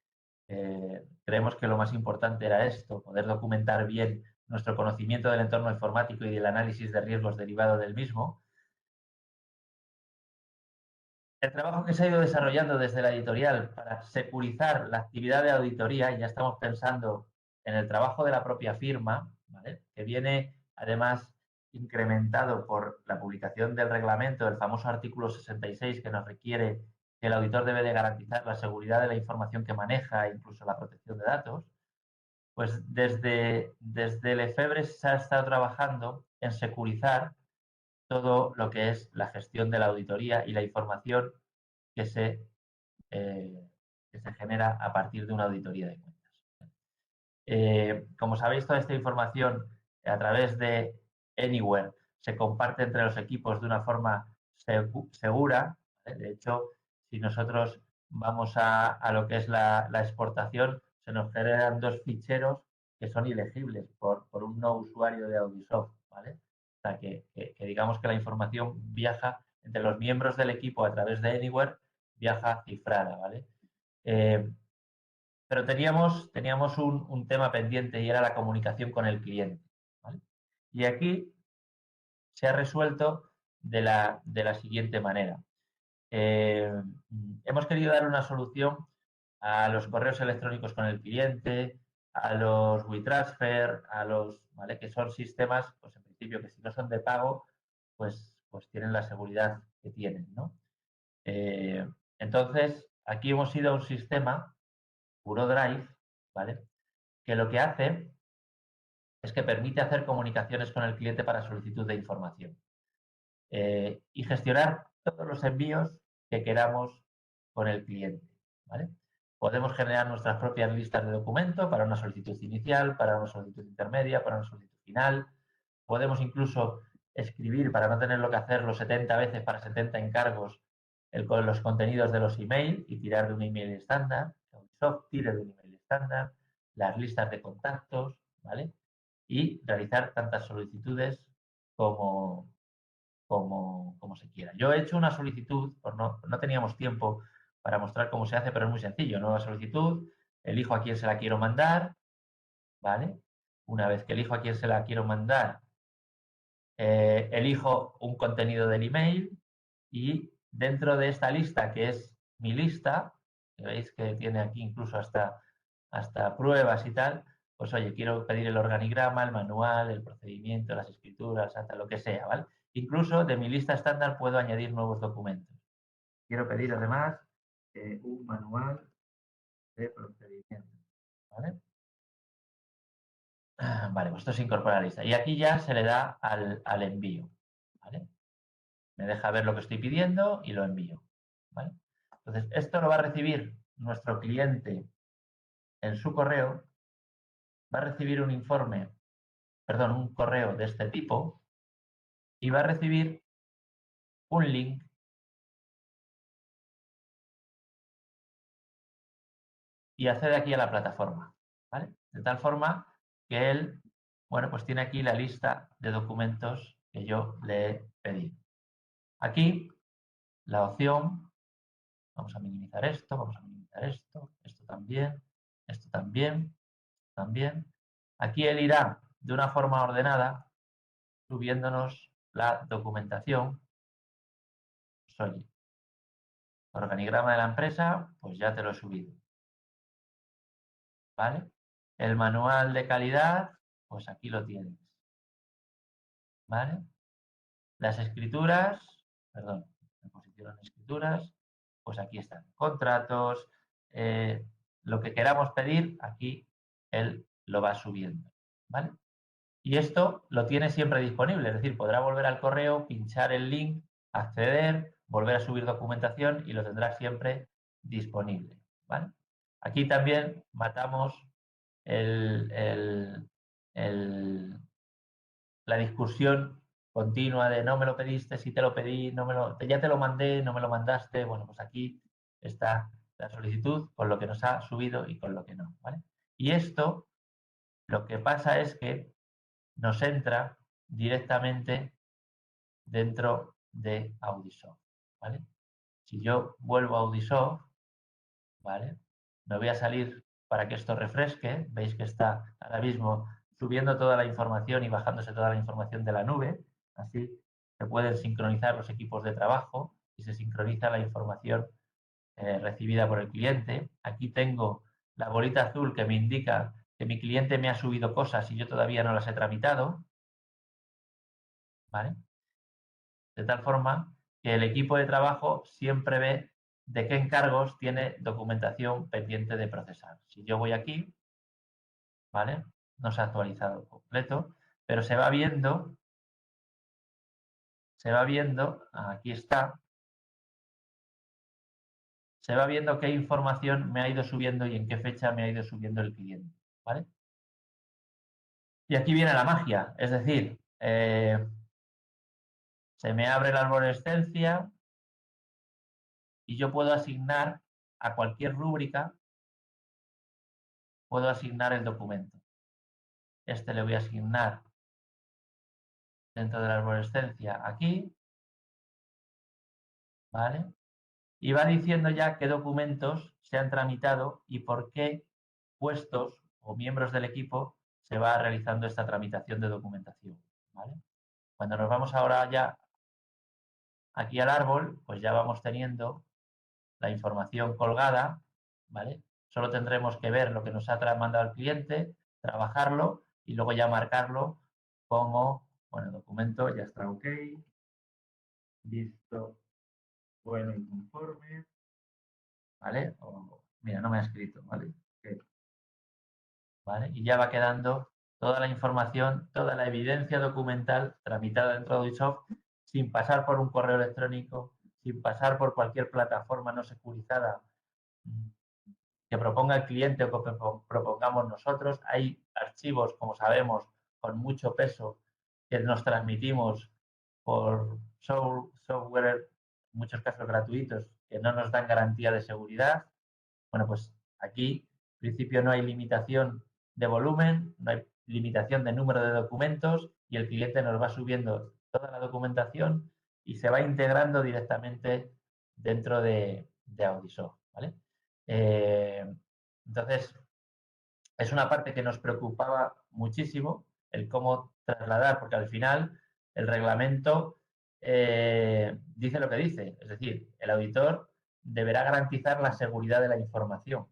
creemos que lo más importante era esto, poder documentar bien nuestro conocimiento del entorno informático y del análisis de riesgos derivado del mismo. El trabajo que se ha ido desarrollando desde la editorial para securizar la actividad de auditoría, y ya estamos pensando en el trabajo de la propia firma, ¿vale? Que viene además incrementado por la publicación del reglamento, el famoso artículo 66, que nos requiere que el auditor debe de garantizar la seguridad de la información que maneja e incluso la protección de datos. Pues desde el EFEBRE se ha estado trabajando en securizar todo lo que es la gestión de la auditoría y la información que se, eh, que se genera a partir de una auditoría de cuentas. Como sabéis, toda esta información a través de Anywhere se comparte entre los equipos de una forma segura. ¿Vale? De hecho, si nosotros vamos a lo que es la exportación, se nos generan dos ficheros que son ilegibles por un no usuario de Audisoft. ¿Vale? O sea, que digamos que la información viaja entre los miembros del equipo a través de Anywhere, viaja cifrada. ¿Vale? Pero teníamos un tema pendiente y era la comunicación con el cliente. ¿Vale? Y aquí se ha resuelto de la siguiente manera. Hemos querido dar una solución a los correos electrónicos con el cliente, a los WeTransfer, ¿vale? Que son sistemas, pues en principio, que si no son de pago, pues tienen la seguridad que tienen, ¿no? Entonces, aquí hemos ido a un sistema, Puro Drive, ¿vale? Que lo que hace es que permite hacer comunicaciones con el cliente para solicitud de información y gestionar todos los envíos que queramos con el cliente. ¿Vale? Podemos generar nuestras propias listas de documento para una solicitud inicial, para una solicitud intermedia, para una solicitud final. Podemos incluso escribir, para no tenerlo que hacerlo 70 veces para 70 encargos, con los contenidos de los email y tirar de un email estándar, que Ubisoft tire de un email estándar, las listas de contactos, ¿vale? Y realizar tantas solicitudes como como se quiera. Yo he hecho una solicitud, no teníamos tiempo para mostrar cómo se hace, pero es muy sencillo. Nueva solicitud, elijo a quién se la quiero mandar, ¿vale? Una vez que elijo a quién se la quiero mandar, elijo un contenido del email y dentro de esta lista, que es mi lista, que veis que tiene aquí incluso hasta pruebas y tal, pues oye, quiero pedir el organigrama, el manual, el procedimiento, las escrituras, hasta lo que sea, ¿vale? Incluso de mi lista estándar puedo añadir nuevos documentos. Quiero pedir además un manual de procedimiento, ¿vale? Vale, pues esto se incorpora a la lista. Y aquí ya se le da al envío, ¿vale? Me deja ver lo que estoy pidiendo y lo envío, ¿vale? Entonces, esto lo va a recibir nuestro cliente en su correo, va a recibir un informe, perdón, un correo de este tipo y va a recibir un link y accede aquí a la plataforma, ¿vale? De tal forma que él, bueno, pues tiene aquí la lista de documentos que yo le he pedido. Aquí la opción, vamos a minimizar esto, vamos a minimizar esto también, esto también, también. Aquí él irá de una forma ordenada subiéndonos la documentación. Pues, oye, organigrama de la empresa, pues ya te lo he subido. ¿Vale? El manual de calidad, pues aquí lo tienes. ¿Vale? Las escrituras, perdón, me posicionan escrituras, pues aquí están. Contratos, lo que queramos pedir, aquí él lo va subiendo. ¿Vale? Y esto lo tiene siempre disponible, es decir, podrá volver al correo, pinchar el link, acceder, volver a subir documentación y lo tendrá siempre disponible. ¿Vale? Aquí también matamos la discusión continua de no me lo pediste, si te lo pedí, ya te lo mandé, no me lo mandaste. Bueno, pues aquí está la solicitud con lo que nos ha subido y con lo que no. ¿Vale? Y esto lo que pasa es que nos entra directamente dentro de Audisoft, ¿vale? Si yo vuelvo a Audisoft, ¿vale? Me voy a salir para que esto refresque. Veis que está ahora mismo subiendo toda la información y bajándose toda la información de la nube. Así se pueden sincronizar los equipos de trabajo y se sincroniza la información recibida por el cliente. Aquí tengo la bolita azul que me indica que mi cliente me ha subido cosas y yo todavía no las he tramitado. ¿Vale? De tal forma que el equipo de trabajo siempre ve de qué encargos tiene documentación pendiente de procesar. Si yo voy aquí, ¿vale? No se ha actualizado completo, pero se va viendo, aquí está, se va viendo qué información me ha ido subiendo y en qué fecha me ha ido subiendo el cliente, ¿vale? Y aquí viene la magia, es decir, se me abre la arborescencia y yo puedo asignar a cualquier rúbrica, puedo asignar el documento. Este le voy a asignar dentro de la arborescencia aquí, ¿vale? Y va diciendo ya qué documentos se han tramitado y por qué puestos o miembros del equipo se va realizando esta tramitación de documentación, ¿vale? Cuando nos vamos ahora ya aquí al árbol, pues ya vamos teniendo la información colgada, ¿vale? Solo tendremos que ver lo que nos ha mandado el cliente, trabajarlo y luego ya marcarlo como, bueno, documento ya está ok, listo, bueno y conforme, ¿vale? O, mira, no me ha escrito, ¿vale? Okay. ¿Vale? Y ya va quedando toda la información, toda la evidencia documental tramitada dentro de Audisoft sin pasar por un correo electrónico, sin pasar por cualquier plataforma no securizada que proponga el cliente o que propongamos nosotros. Hay archivos, como sabemos, con mucho peso que nos transmitimos por software, en muchos casos gratuitos, que no nos dan garantía de seguridad. Bueno, pues aquí, en principio, no hay limitación de volumen, no hay limitación de número de documentos y el cliente nos va subiendo toda la documentación y se va integrando directamente dentro de Audisoft, ¿vale? Entonces, es una parte que nos preocupaba muchísimo, el cómo trasladar, porque al final el reglamento dice lo que dice, es decir, el auditor deberá garantizar la seguridad de la información.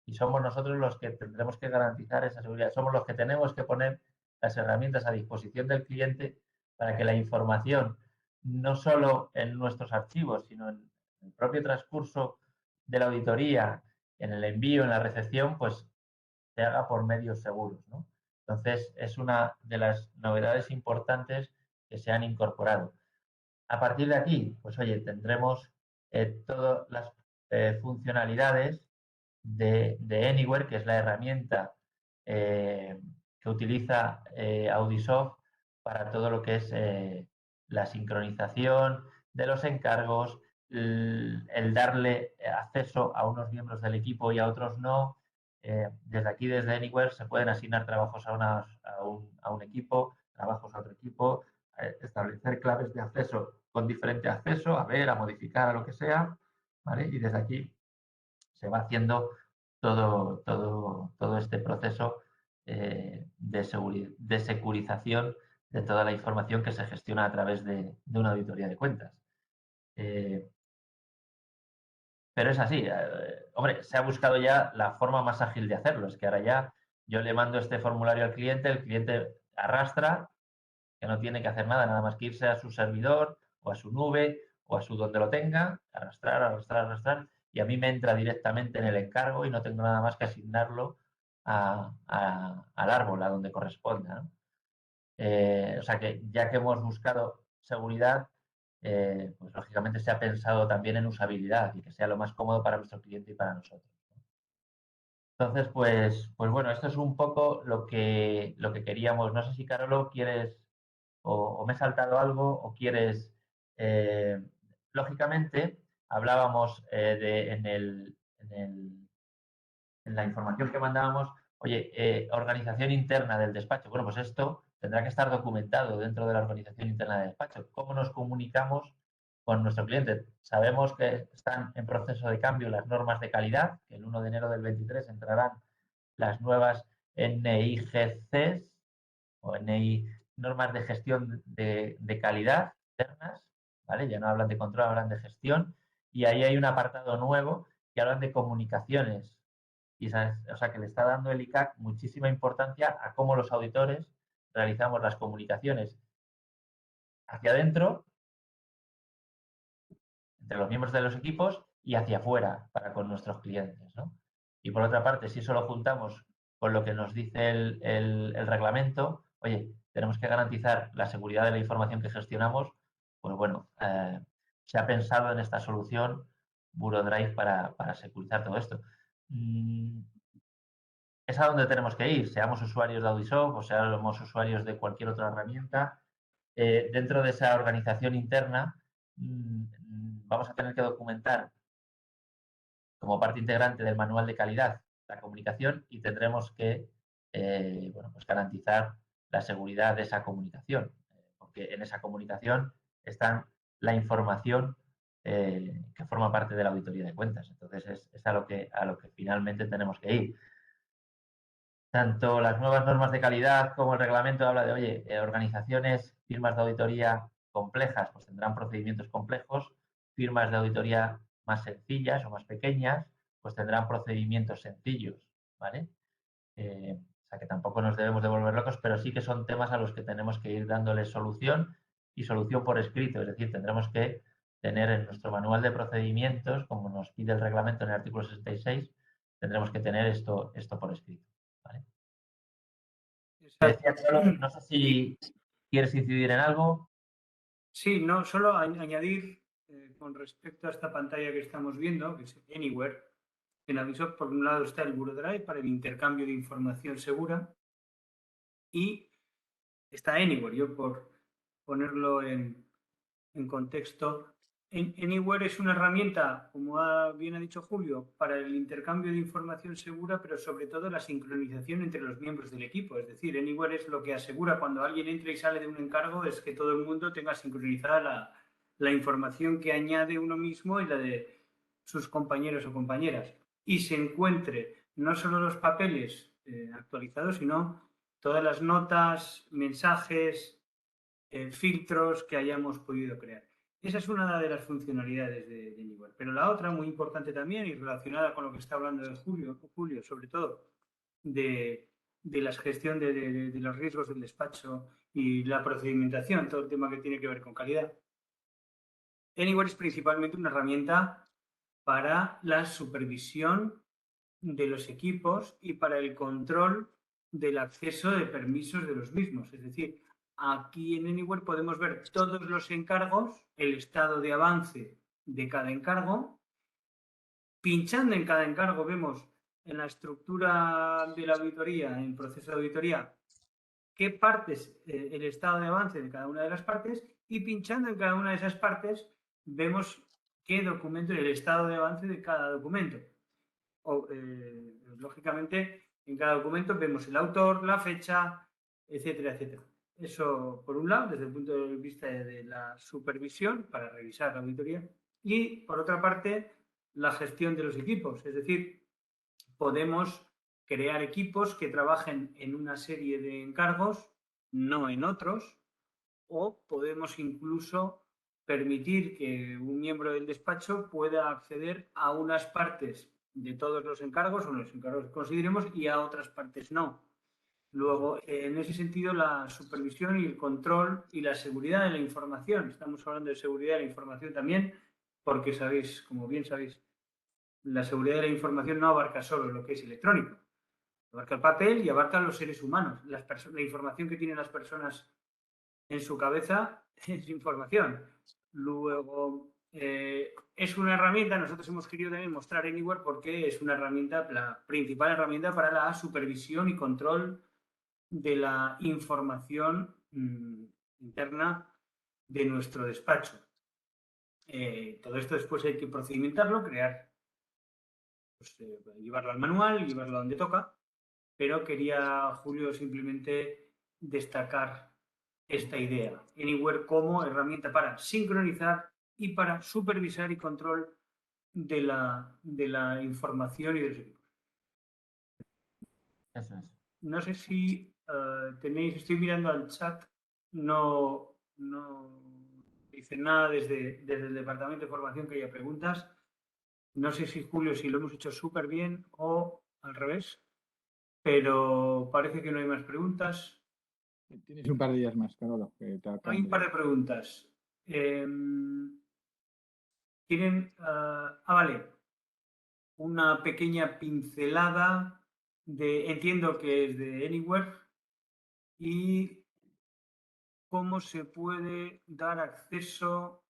Y somos nosotros los que tendremos que garantizar esa seguridad. Somos los que tenemos que poner las herramientas a disposición del cliente para que la información, no solo en nuestros archivos, sino en el propio transcurso de la auditoría, en el envío, en la recepción, pues se haga por medios seguros, ¿no? Entonces, es una de las novedades importantes que se han incorporado. A partir de aquí, pues oye, tendremos todas las funcionalidades de Anywhere, que es la herramienta que utiliza Audisoft para todo lo que es la sincronización de los encargos, el darle acceso a unos miembros del equipo y a otros no. Desde aquí, desde Anywhere, se pueden asignar trabajos a un equipo, trabajos a otro equipo, establecer claves de acceso con diferente acceso, a ver, a modificar, a lo que sea, ¿vale? Y desde aquí se va haciendo todo este proceso de securización de toda la información que se gestiona a través de una auditoría de cuentas. Pero es así, hombre, se ha buscado ya la forma más ágil de hacerlo, es que ahora ya yo le mando este formulario al cliente, el cliente arrastra, que no tiene que hacer nada más que irse a su servidor o a su nube o a su donde lo tenga, arrastrar, arrastrar, arrastrar, y a mí me entra directamente en el encargo y no tengo nada más que asignarlo al árbol, a donde corresponda, ¿no? O sea que ya que hemos buscado seguridad, pues lógicamente se ha pensado también en usabilidad y que sea lo más cómodo para nuestro cliente y para nosotros. Entonces, pues bueno, esto es un poco lo que queríamos. No sé si, Carolo, quieres o me he saltado algo o quieres... lógicamente, hablábamos en la información que mandábamos, oye, organización interna del despacho. Bueno, pues esto tendrá que estar documentado dentro de la organización interna del despacho. ¿Cómo nos comunicamos con nuestro cliente? Sabemos que están en proceso de cambio las normas de calidad, que el 1 de enero del 23 entrarán las nuevas NIGCs o NI, normas de gestión de calidad internas, ¿vale? Ya no hablan de control, hablan de gestión, y ahí hay un apartado nuevo que hablan de comunicaciones. Y o sea que le está dando el ICAC muchísima importancia a cómo los auditores realizamos las comunicaciones hacia adentro, entre los miembros de los equipos, y hacia afuera para con nuestros clientes, ¿no? Y por otra parte, si eso lo juntamos con lo que nos dice el reglamento, oye, tenemos que garantizar la seguridad de la información que gestionamos, pues bueno, se ha pensado en esta solución BuroDrive para securizar todo esto. Es a donde tenemos que ir, seamos usuarios de Audisoft o seamos usuarios de cualquier otra herramienta. Dentro de esa organización interna vamos a tener que documentar como parte integrante del manual de calidad la comunicación y tendremos que bueno, pues garantizar la seguridad de esa comunicación, porque en esa comunicación está la información que forma parte de la auditoría de cuentas. Entonces es a lo que finalmente tenemos que ir. Tanto las nuevas normas de calidad como el reglamento habla de, oye, organizaciones, firmas de auditoría complejas, pues tendrán procedimientos complejos, firmas de auditoría más sencillas o más pequeñas, pues tendrán procedimientos sencillos, ¿vale? O sea que tampoco nos debemos de volver locos, pero sí que son temas a los que tenemos que ir dándoles solución y solución por escrito, es decir, tendremos que tener en nuestro manual de procedimientos, como nos pide el reglamento en el artículo 66, tendremos que tener esto por escrito. ¿Vale? Te decía, no sé si quieres incidir en algo. Sí, no, solo añadir con respecto a esta pantalla que estamos viendo, que es Anywhere, en Audisoft por un lado está el BuroDrive para el intercambio de información segura y está Anywhere. Yo por ponerlo en contexto, Anywhere es una herramienta, como bien ha dicho Julio, para el intercambio de información segura, pero sobre todo la sincronización entre los miembros del equipo. Es decir, Anywhere es lo que asegura cuando alguien entra y sale de un encargo, es que todo el mundo tenga sincronizada la información que añade uno mismo y la de sus compañeros o compañeras. Y se encuentre no solo los papeles actualizados, sino todas las notas, mensajes, filtros que hayamos podido crear. Esa es una de las funcionalidades de Anywhere. Pero la otra, muy importante también y relacionada con lo que está hablando de Julio sobre todo, de la gestión de los riesgos del despacho y la procedimentación, todo el tema que tiene que ver con calidad. Anywhere es principalmente una herramienta para la supervisión de los equipos y para el control del acceso de permisos de los mismos. Es decir, aquí en Anywhere podemos ver todos los encargos, el estado de avance de cada encargo. Pinchando en cada encargo vemos en la estructura de la auditoría, en el proceso de auditoría, qué partes, el estado de avance de cada una de las partes, y pinchando en cada una de esas partes vemos qué documento y el estado de avance de cada documento. Lógicamente, en cada documento vemos el autor, la fecha, etcétera, etcétera. Eso, por un lado, desde el punto de vista de la supervisión, para revisar la auditoría, y, por otra parte, la gestión de los equipos. Es decir, podemos crear equipos que trabajen en una serie de encargos, no en otros, o podemos incluso permitir que un miembro del despacho pueda acceder a unas partes de todos los encargos o los encargos que consideremos y a otras partes no. Luego, en ese sentido, la supervisión y el control y la seguridad de la información. Estamos hablando de seguridad de la información también, porque sabéis, como bien sabéis, la seguridad de la información no abarca solo lo que es electrónico, abarca el papel y abarca los seres humanos. La información que tienen las personas en su cabeza es información. Luego, es una herramienta, nosotros hemos querido también mostrar Anywhere porque es una herramienta, la principal herramienta para la supervisión y control de la información interna de nuestro despacho. Todo esto después hay que procedimentarlo, crear, pues, llevarlo al manual, llevarlo a donde toca, pero quería, Julio, simplemente destacar esta idea. Anywhere como herramienta para sincronizar y para supervisar y control de la información y de los equipos. Eso es. No sé si tenéis, estoy mirando al chat, no dice nada desde el Departamento de Formación que haya preguntas. No sé si, Julio, si lo hemos hecho súper bien o al revés, pero parece que no hay más preguntas. Tienes un par de días más, Carolo. Hay un par de preguntas. Tienen, vale, una pequeña pincelada de, entiendo que es de Anywhere, y cómo se puede dar acceso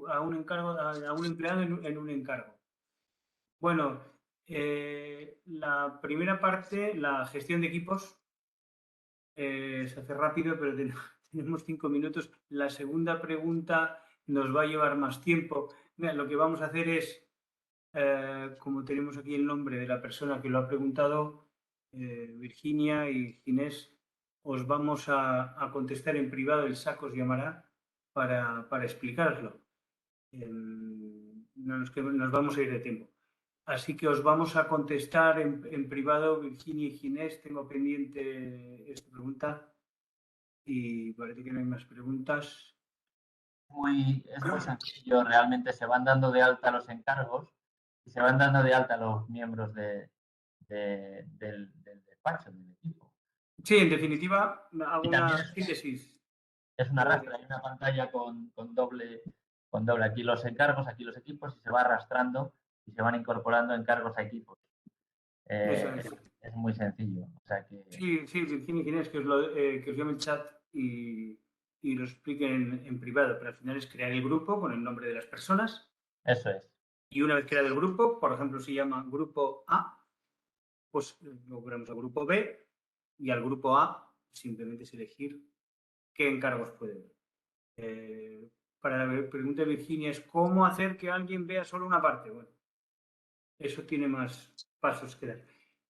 a un encargo, a un empleado en un encargo. Bueno, la primera parte, la gestión de equipos, se hace rápido, pero tenemos 5 minutos. La segunda pregunta nos va a llevar más tiempo. Mira, lo que vamos a hacer es, como tenemos aquí el nombre de la persona que lo ha preguntado, Virginia y Ginés, os vamos a contestar en privado, el SAC os llamará para explicaroslo. Nos vamos a ir de tiempo. Así que os vamos a contestar en privado, Virginia y Ginés. Tengo pendiente esta pregunta y parece que no hay más preguntas. Es muy sencillo, realmente se van dando de alta los encargos y se van dando de alta los miembros del despacho, del equipo. Sí, en definitiva, hago una es síntesis. Es una rastra, hay una pantalla con doble aquí los encargos, aquí los equipos, y se va arrastrando y se van incorporando encargos a equipos. Es muy sencillo. O sea que... Sí, Virginia y Ginés, que os llame el chat y lo expliquen en privado, pero al final es crear el grupo con el nombre de las personas. Eso es. Y una vez creado el grupo, por ejemplo, se llama grupo A, pues lo ponemos al grupo B, y al grupo A simplemente es elegir qué encargos puede ver. para la pregunta de Virginia es ¿cómo hacer que alguien vea solo una parte? Bueno, eso tiene más pasos que dar.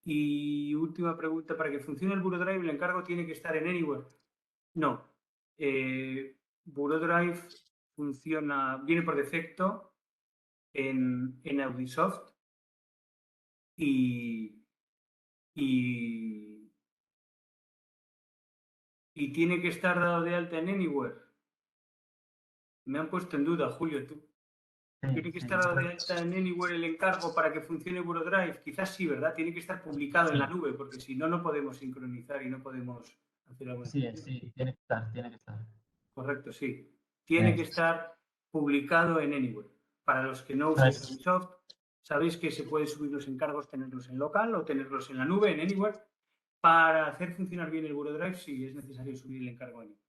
Y última pregunta, para que funcione el BuroDrive, ¿el encargo tiene que estar en Anywhere? No. BuroDrive funciona, viene por defecto en Audisoft y tiene que estar dado de alta en Anywhere. Me han puesto en duda, Julio, tú. ¿Tiene que estar dado de alta en Anywhere el encargo para que funcione BuroDrive? Quizás sí, ¿verdad? Tiene que estar publicado en la nube, porque si no, no podemos sincronizar y no podemos hacer alguna cosa. Sí, tiene que estar, tiene que estar. Correcto, sí. Tiene que estar publicado en Anywhere. Para los que no uséis Ubisoft, sabéis que se puede subir los encargos, tenerlos en local o tenerlos en la nube, en Anywhere. Para hacer funcionar bien el BuroDrive, sí es necesario subir el encargo en Anywhere.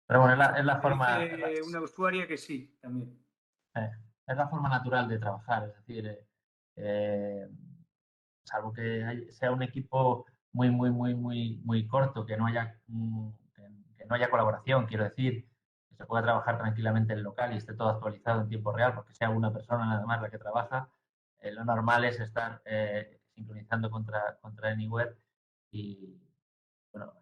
Pero bueno, es la forma... Dice una usuaria que sí, también. Es la forma natural de trabajar, es decir, salvo que sea un equipo muy corto, que no haya colaboración, quiero decir, que se pueda trabajar tranquilamente en local y esté todo actualizado en tiempo real, porque sea una persona nada más la que trabaja, lo normal es estar sincronizando contra Anywhere y, bueno,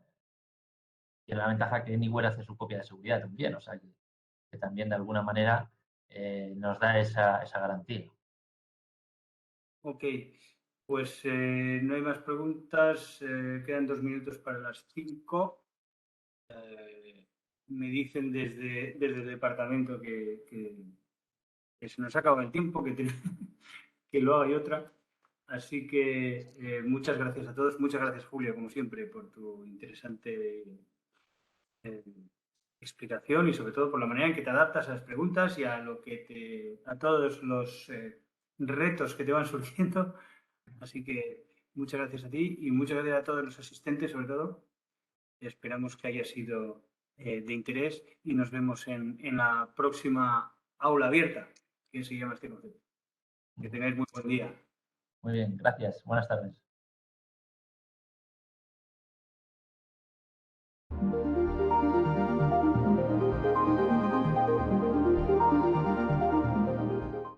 tiene la ventaja que Anywhere hace su copia de seguridad también, o sea, que también de alguna manera nos da esa garantía. Ok, pues no hay más preguntas. Quedan 2 minutos para las 5. Me dicen desde el departamento que se nos ha acabado el tiempo, que lo haga y otra. Así que muchas gracias a todos. Muchas gracias, Julio, como siempre, por tu interesante explicación y sobre todo por la manera en que te adaptas a las preguntas y a todos los retos que te van surgiendo. Así que muchas gracias a ti y muchas gracias a todos los asistentes, sobre todo. Esperamos que haya sido de interés y nos vemos en la próxima aula abierta, que se llama este concepto. Que tengáis muy buen día. Muy bien, gracias. Buenas tardes.